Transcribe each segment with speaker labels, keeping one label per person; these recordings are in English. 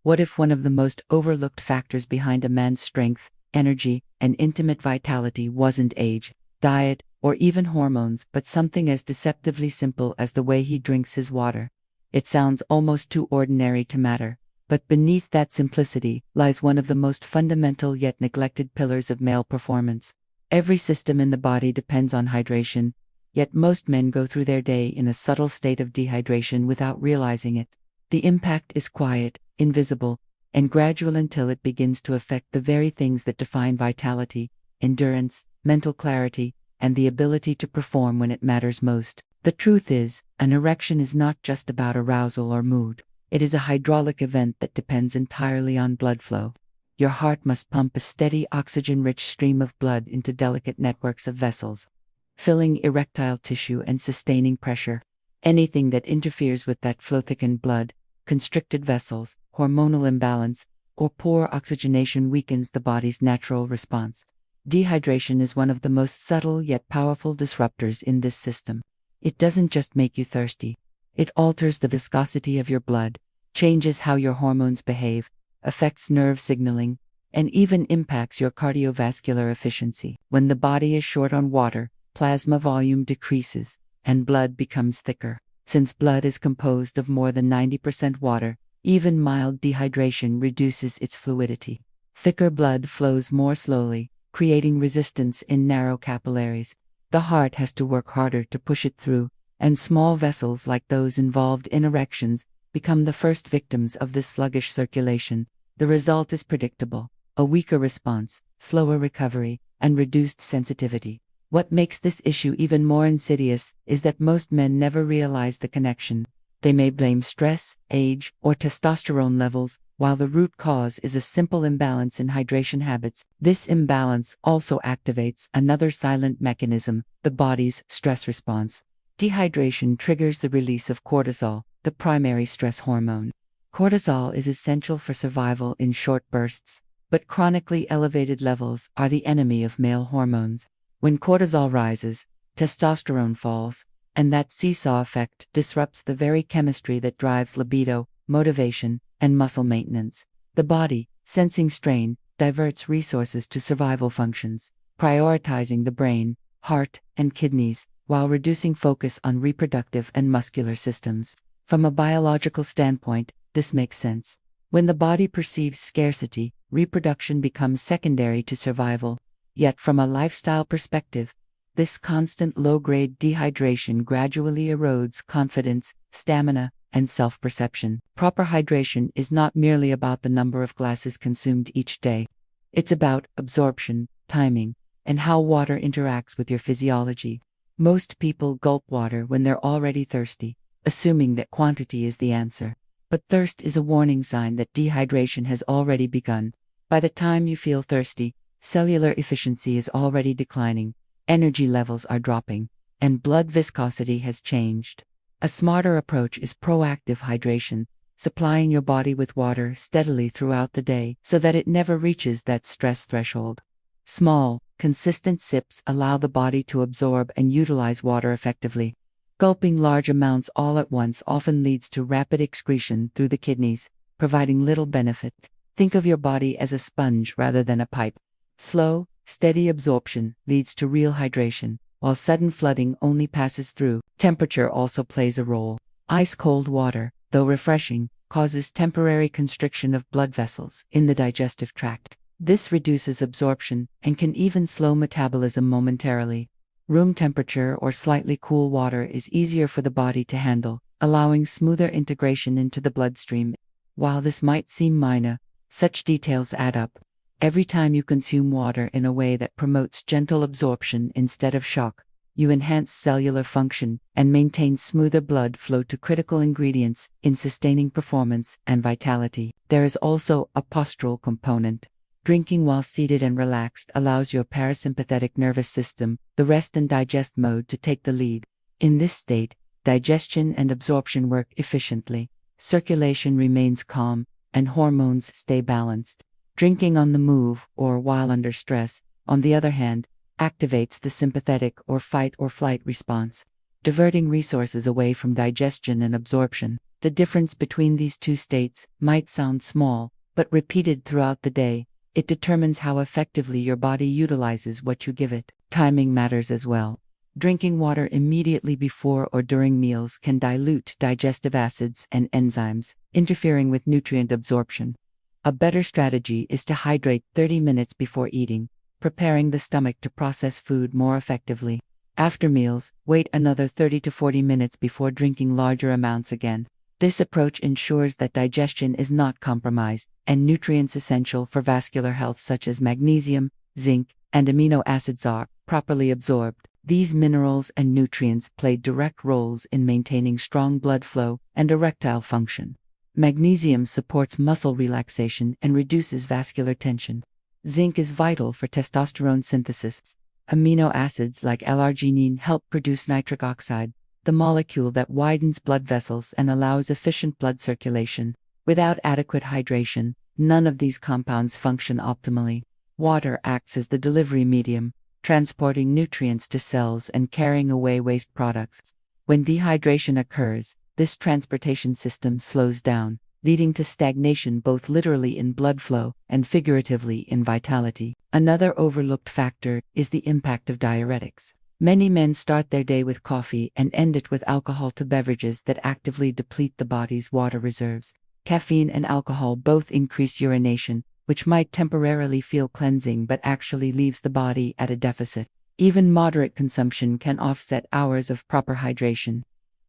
Speaker 1: What if one of the most overlooked factors behind a man's strength, energy, and intimate vitality wasn't age, diet, or even hormones, but something as deceptively simple as the way he drinks his water? It sounds almost too ordinary to matter, but beneath that simplicity lies one of the most fundamental yet neglected pillars of male performance. Every system in the body depends on hydration, yet most men go through their day in a subtle state of dehydration without realizing it. The impact is quiet, invisible, and gradual until it begins to affect the very things that define vitality, endurance, mental clarity, and the ability to perform when it matters most. The truth is, an erection is not just about arousal or mood. It is a hydraulic event that depends entirely on blood flow. Your heart must pump a steady oxygen-rich stream of blood into delicate networks of vessels, filling erectile tissue and sustaining pressure. Anything that interferes with that flow, thickened blood, constricted vessels, hormonal imbalance, or poor oxygenation, weakens the body's natural response. Dehydration is one of the most subtle yet powerful disruptors in this system. It doesn't just make you thirsty. It alters the viscosity of your blood, changes how your hormones behave, affects nerve signaling, and even impacts your cardiovascular efficiency. When the body is short on water, plasma volume decreases, and blood becomes thicker. Since blood is composed of more than 90% water, even mild dehydration reduces its fluidity. Thicker blood flows more slowly, creating resistance in narrow capillaries. The heart has to work harder to push it through, and small vessels like those involved in erections become the first victims of this sluggish circulation. The result is predictable: a weaker response, slower recovery, and reduced sensitivity. What makes this issue even more insidious is that most men never realize the connection. They may blame stress, age, or testosterone levels, while the root cause is a simple imbalance in hydration habits. This imbalance also activates another silent mechanism: the body's stress response. Dehydration triggers the release of cortisol, the primary stress hormone. Cortisol is essential for survival in short bursts, but chronically elevated levels are the enemy of male hormones. When cortisol rises, testosterone falls, and that seesaw effect disrupts the very chemistry that drives libido, motivation, and muscle maintenance. The body, sensing strain, diverts resources to survival functions, prioritizing the brain, heart, and kidneys, while reducing focus on reproductive and muscular systems. From a biological standpoint, this makes sense. When the body perceives scarcity, reproduction becomes secondary to survival. Yet from a lifestyle perspective, this constant low-grade dehydration gradually erodes confidence, stamina, and self-perception. Proper hydration is not merely about the number of glasses consumed each day. It's about absorption, timing, and how water interacts with your physiology. Most people gulp water when they're already thirsty, assuming that quantity is the answer. But thirst is a warning sign that dehydration has already begun. By the time you feel thirsty, cellular efficiency is already declining, energy levels are dropping, and blood viscosity has changed. A smarter approach is proactive hydration, supplying your body with water steadily throughout the day so that it never reaches that stress threshold. Small, consistent sips allow the body to absorb and utilize water effectively. Gulping large amounts all at once often leads to rapid excretion through the kidneys, providing little benefit. Think of your body as a sponge rather than a pipe. Slow, steady absorption leads to real hydration, while sudden flooding only passes through. Temperature also plays a role. Ice-cold water, though refreshing, causes temporary constriction of blood vessels in the digestive tract. This reduces absorption and can even slow metabolism momentarily. Room temperature or slightly cool water is easier for the body to handle, allowing smoother integration into the bloodstream. While this might seem minor, such details add up. Every time you consume water in a way that promotes gentle absorption instead of shock, you enhance cellular function and maintain smoother blood flow to critical ingredients in sustaining performance and vitality. There is also a postural component. Drinking while seated and relaxed allows your parasympathetic nervous system, the rest and digest mode, to take the lead. In this state, digestion and absorption work efficiently, circulation remains calm, and hormones stay balanced. Drinking on the move or while under stress, on the other hand, activates the sympathetic or fight or flight response. diverting resources away from digestion and absorption. The difference between these two states might sound small, but repeated throughout the day, it determines how effectively your body utilizes what you give it. Timing matters as well. Drinking water immediately before or during meals can dilute digestive acids and enzymes, interfering with nutrient absorption. A better strategy is to hydrate 30 minutes before eating, preparing the stomach to process food more effectively. After meals, wait another 30 to 40 minutes before drinking larger amounts again. This approach ensures that digestion is not compromised, and nutrients essential for vascular health such as magnesium, zinc, and amino acids are properly absorbed. These minerals and nutrients play direct roles in maintaining strong blood flow and erectile function. Magnesium supports muscle relaxation and reduces vascular tension. Zinc is vital for testosterone synthesis. Amino acids like L-arginine help produce nitric oxide, the molecule that widens blood vessels and allows efficient blood circulation. Without adequate hydration, none of these compounds function optimally. Water acts as the delivery medium, transporting nutrients to cells and carrying away waste products. When dehydration occurs, this transportation system slows down, leading to stagnation both literally in blood flow and figuratively in vitality. Another overlooked factor is the impact of diuretics. Many men start their day with coffee and end it with alcoholic beverages that actively deplete the body's water reserves. Caffeine and alcohol both increase urination, which might temporarily feel cleansing but actually leaves the body at a deficit. Even moderate consumption can offset hours of proper hydration.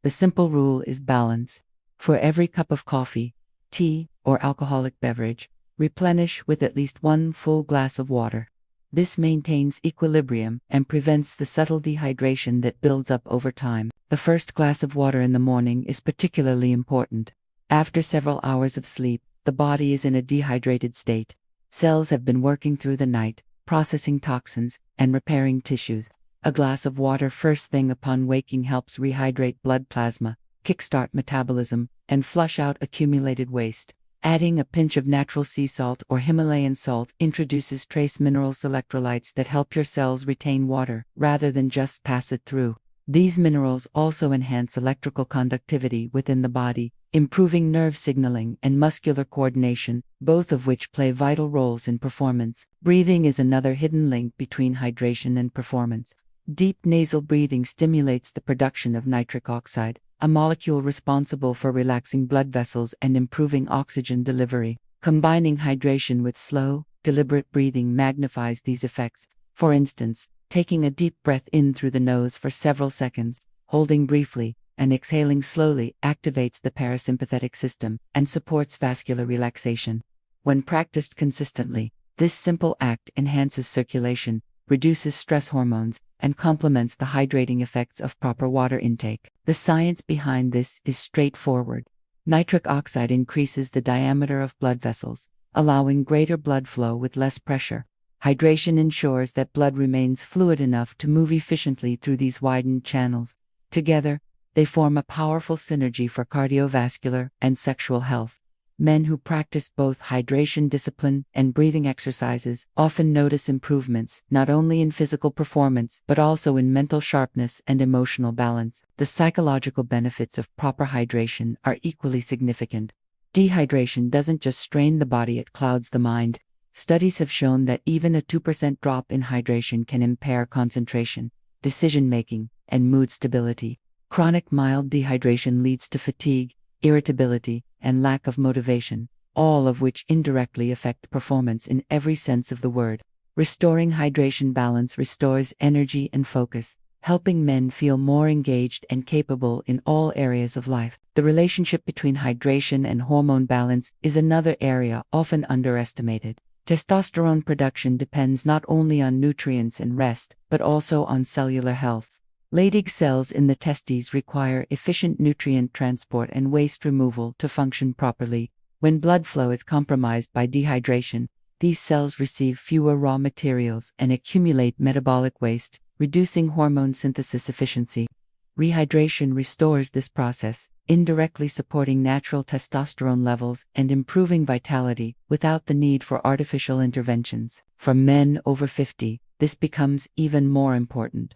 Speaker 1: The simple rule is balance. For every cup of coffee, tea, or alcoholic beverage, replenish with at least one full glass of water. This maintains equilibrium and prevents the subtle dehydration that builds up over time. The first glass of water in the morning is particularly important. After several hours of sleep, the body is in a dehydrated state. Cells have been working through the night, processing toxins and repairing tissues. A glass of water first thing upon waking helps rehydrate blood plasma, kickstart metabolism, and flush out accumulated waste. Adding a pinch of natural sea salt or Himalayan salt introduces trace minerals electrolytes that help your cells retain water rather than just pass it through. These minerals also enhance electrical conductivity within the body, improving nerve signaling and muscular coordination, both of which play vital roles in performance. Breathing is another hidden link between hydration and performance. Deep nasal breathing stimulates the production of nitric oxide, a molecule responsible for relaxing blood vessels and improving oxygen delivery. Combining hydration with slow, deliberate breathing magnifies these effects. For instance, taking a deep breath in through the nose for several seconds, holding briefly, and exhaling slowly activates the parasympathetic system and supports vascular relaxation. When practiced consistently, this simple act enhances circulation, reduces stress hormones, and complements the hydrating effects of proper water intake. The science behind this is straightforward. Nitric oxide increases the diameter of blood vessels, allowing greater blood flow with less pressure. Hydration ensures that blood remains fluid enough to move efficiently through these widened channels. Together, they form a powerful synergy for cardiovascular and sexual health. Men who practice both hydration discipline and breathing exercises often notice improvements not only in physical performance but also in mental sharpness and emotional balance. The psychological benefits of proper hydration are equally significant. Dehydration doesn't just strain the body, it clouds the mind. Studies have shown that even a 2% drop in hydration can impair concentration, decision-making, and mood stability. Chronic mild dehydration leads to fatigue, irritability, and lack of motivation, all of which indirectly affect performance in every sense of the word. Restoring hydration balance restores energy and focus, helping men feel more engaged and capable in all areas of life. The relationship between hydration and hormone balance is another area often underestimated. Testosterone production depends not only on nutrients and rest, but also on cellular health. Leydig cells in the testes require efficient nutrient transport and waste removal to function properly. When blood flow is compromised by dehydration, these cells receive fewer raw materials and accumulate metabolic waste, reducing hormone synthesis efficiency. Rehydration restores this process, indirectly supporting natural testosterone levels and improving vitality without the need for artificial interventions. For men over 50, this becomes even more important.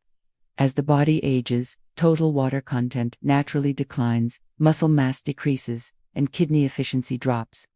Speaker 1: As the body ages, total water content naturally declines, muscle mass decreases, and kidney efficiency drops.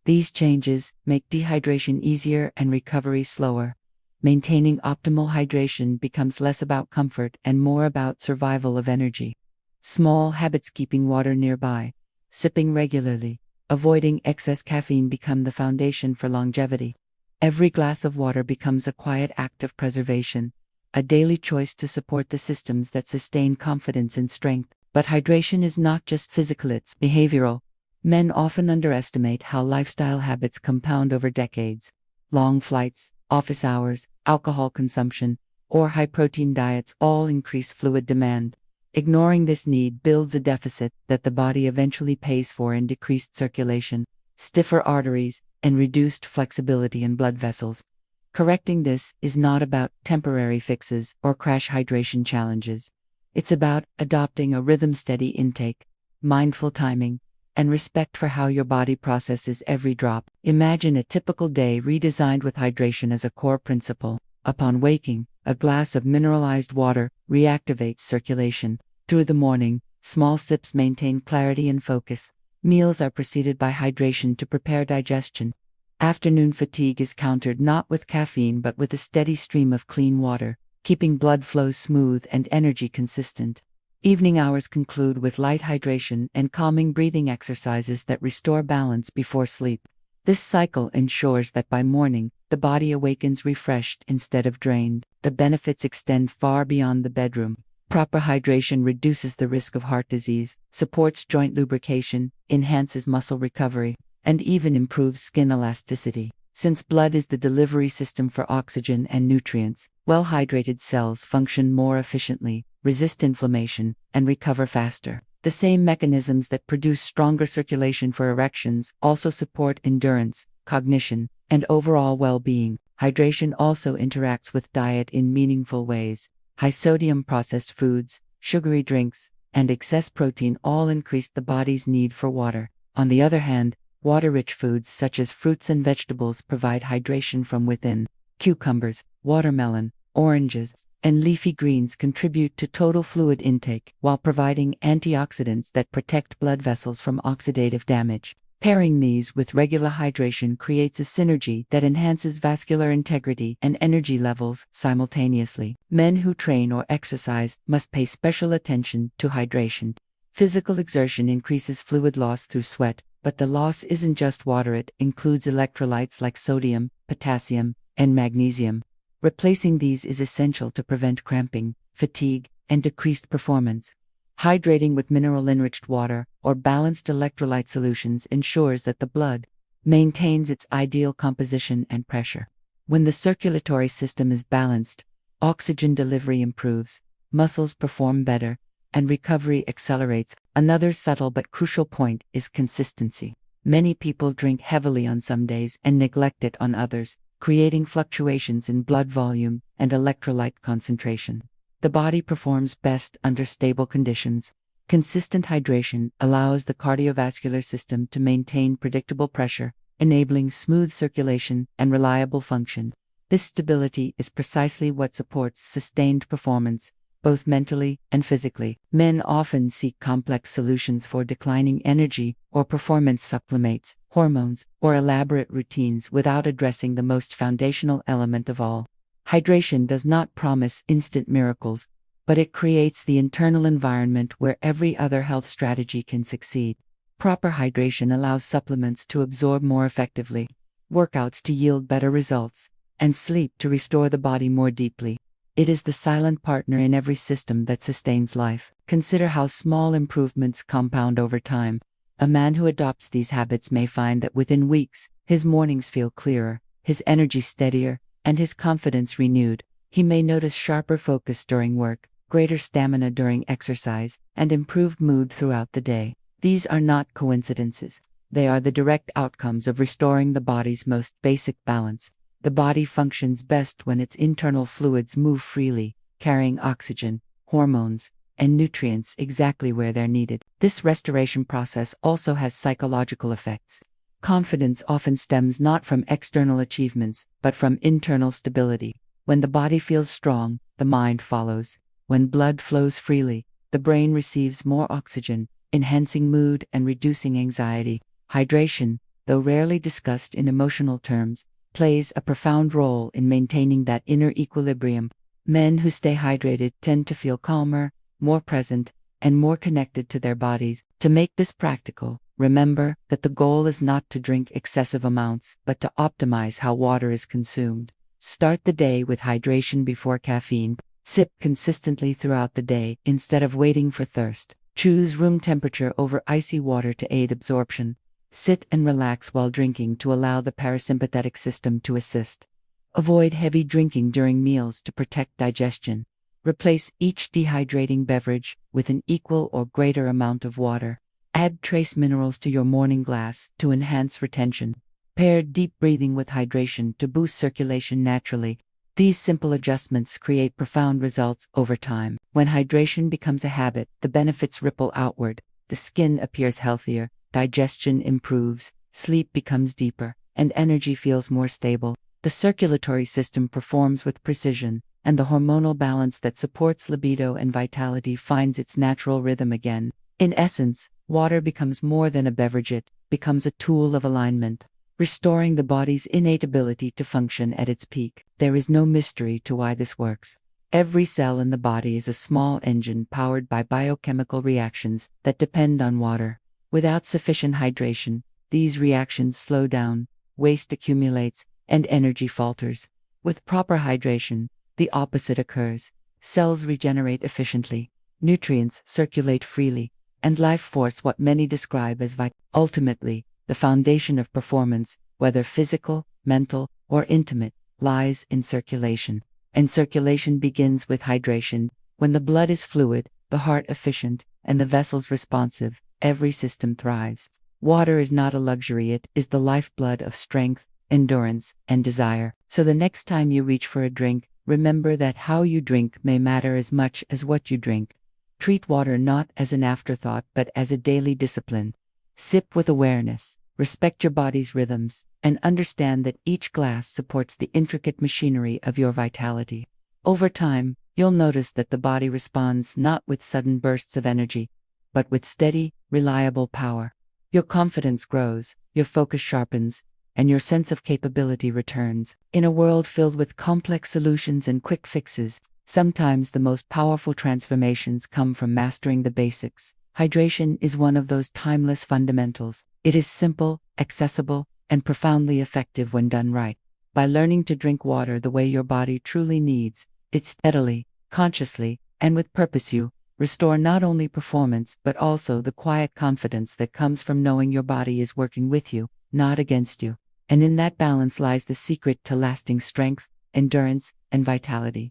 Speaker 1: These changes make dehydration easier and recovery slower. Maintaining optimal hydration becomes less about comfort and more about survival of energy. Small habits: keeping water nearby, sipping regularly, avoiding excess caffeine become the foundation for longevity. Every glass of water becomes a quiet act of preservation, a daily choice to support the systems that sustain confidence and strength. But hydration is not just physical, it's behavioral. Men often underestimate how lifestyle habits compound over decades. Long flights, office hours, alcohol consumption, or high-protein diets all increase fluid demand. Ignoring this need builds a deficit that the body eventually pays for in decreased circulation, stiffer arteries, and reduced flexibility in blood vessels. Correcting this is not about temporary fixes or crash hydration challenges. It's about adopting a rhythm: steady intake, mindful timing, and respect for how your body processes every drop. Imagine a typical day redesigned with hydration as a core principle. Upon waking, a glass of mineralized water reactivates circulation. Through the morning, small sips maintain clarity and focus. Meals are preceded by hydration to prepare digestion. Afternoon fatigue is countered not with caffeine but with a steady stream of clean water, keeping blood flow smooth and energy consistent. Evening hours conclude with light hydration and calming breathing exercises that restore balance before sleep. This cycle ensures that by morning, the body awakens refreshed instead of drained. The benefits extend far beyond the bedroom. Proper hydration reduces the risk of heart disease, supports joint lubrication, enhances muscle recovery, and even improves skin elasticity. Since blood is the delivery system for oxygen and nutrients, well-hydrated cells function more efficiently, resist inflammation, and recover faster. The same mechanisms that produce stronger circulation for erections also support endurance, cognition, and overall well-being. Hydration also interacts with diet in meaningful ways. High-sodium processed foods, sugary drinks, and excess protein all increase the body's need for water. On the other hand, water-rich foods such as fruits and vegetables provide hydration from within. Cucumbers, watermelon, oranges, and leafy greens contribute to total fluid intake while providing antioxidants that protect blood vessels from oxidative damage. Pairing these with regular hydration creates a synergy that enhances vascular integrity and energy levels simultaneously. Men who train or exercise must pay special attention to hydration. Physical exertion increases fluid loss through sweat, but the loss isn't just water, it includes electrolytes like sodium, potassium, and magnesium. Replacing these is essential to prevent cramping, fatigue, and decreased performance. Hydrating with mineral-enriched water or balanced electrolyte solutions ensures that the blood maintains its ideal composition and pressure. When the circulatory system is balanced, oxygen delivery improves, muscles perform better, and recovery accelerates. Another subtle but crucial point is consistency. Many people drink heavily on some days and neglect it on others, creating fluctuations in blood volume and electrolyte concentration. The body performs best under stable conditions. Consistent hydration allows the cardiovascular system to maintain predictable pressure, enabling smooth circulation and reliable function. This stability is precisely what supports sustained performance, both mentally and physically. Men often seek complex solutions for declining energy or performance supplements, hormones, or elaborate routines without addressing the most foundational element of all. Hydration does not promise instant miracles, but it creates the internal environment where every other health strategy can succeed. Proper hydration allows supplements to absorb more effectively, workouts to yield better results, and sleep to restore the body more deeply. It is the silent partner in every system that sustains life. Consider how small improvements compound over time. A man who adopts these habits may find that within weeks, his mornings feel clearer, his energy steadier, and his confidence renewed. He may notice sharper focus during work, greater stamina during exercise, and improved mood throughout the day. These are not coincidences. They are the direct outcomes of restoring the body's most basic balance. The body functions best when its internal fluids move freely, carrying oxygen, hormones, and nutrients exactly where they're needed. This restoration process also has psychological effects. Confidence often stems not from external achievements, but from internal stability. When the body feels strong, the mind follows. When blood flows freely, the brain receives more oxygen, enhancing mood and reducing anxiety. Hydration, though rarely discussed in emotional terms, plays a profound role in maintaining that inner equilibrium. Men who stay hydrated tend to feel calmer, more present, and more connected to their bodies. To make this practical, remember that the goal is not to drink excessive amounts, but to optimize how water is consumed. Start the day with hydration before caffeine. Sip consistently throughout the day instead of waiting for thirst. Choose room temperature over icy water to aid absorption. Sit and relax while drinking to allow the parasympathetic system to assist. Avoid heavy drinking during meals to protect digestion. Replace each dehydrating beverage with an equal or greater amount of water. Add trace minerals to your morning glass to enhance retention. Pair deep breathing with hydration to boost circulation naturally. These simple adjustments create profound results over time. When hydration becomes a habit, the benefits ripple outward. The skin appears healthier, digestion improves, sleep becomes deeper, and energy feels more stable. The circulatory system performs with precision, and the hormonal balance that supports libido and vitality finds its natural rhythm again. In essence, water becomes more than a beverage, it becomes a tool of alignment, restoring the body's innate ability to function at its peak. There is no mystery to why this works. Every cell in the body is a small engine powered by biochemical reactions that depend on water. Without sufficient hydration, these reactions slow down, waste accumulates, and energy falters. With proper hydration, the opposite occurs. Cells regenerate efficiently, nutrients circulate freely, and life force, what many describe as vital. Ultimately, the foundation of performance, whether physical, mental, or intimate, lies in circulation. And circulation begins with hydration. When the blood is fluid, the heart efficient, and the vessels responsive, every system thrives. Water is not a luxury, it is the lifeblood of strength, endurance, and desire. So the next time you reach for a drink, remember that how you drink may matter as much as what you drink. Treat water not as an afterthought but as a daily discipline. Sip with awareness, respect your body's rhythms, and understand that each glass supports the intricate machinery of your vitality. Over time, you'll notice that the body responds not with sudden bursts of energy, but with steady, reliable power. Your confidence grows, your focus sharpens, and your sense of capability returns. In a world filled with complex solutions and quick fixes, sometimes the most powerful transformations come from mastering the basics. Hydration is one of those timeless fundamentals. It is simple, accessible, and profoundly effective when done right. By learning to drink water the way your body truly needs, it steadily, consciously, and with purpose you restore not only performance but also the quiet confidence that comes from knowing your body is working with you, not against you. And in that balance lies the secret to lasting strength, endurance, and vitality.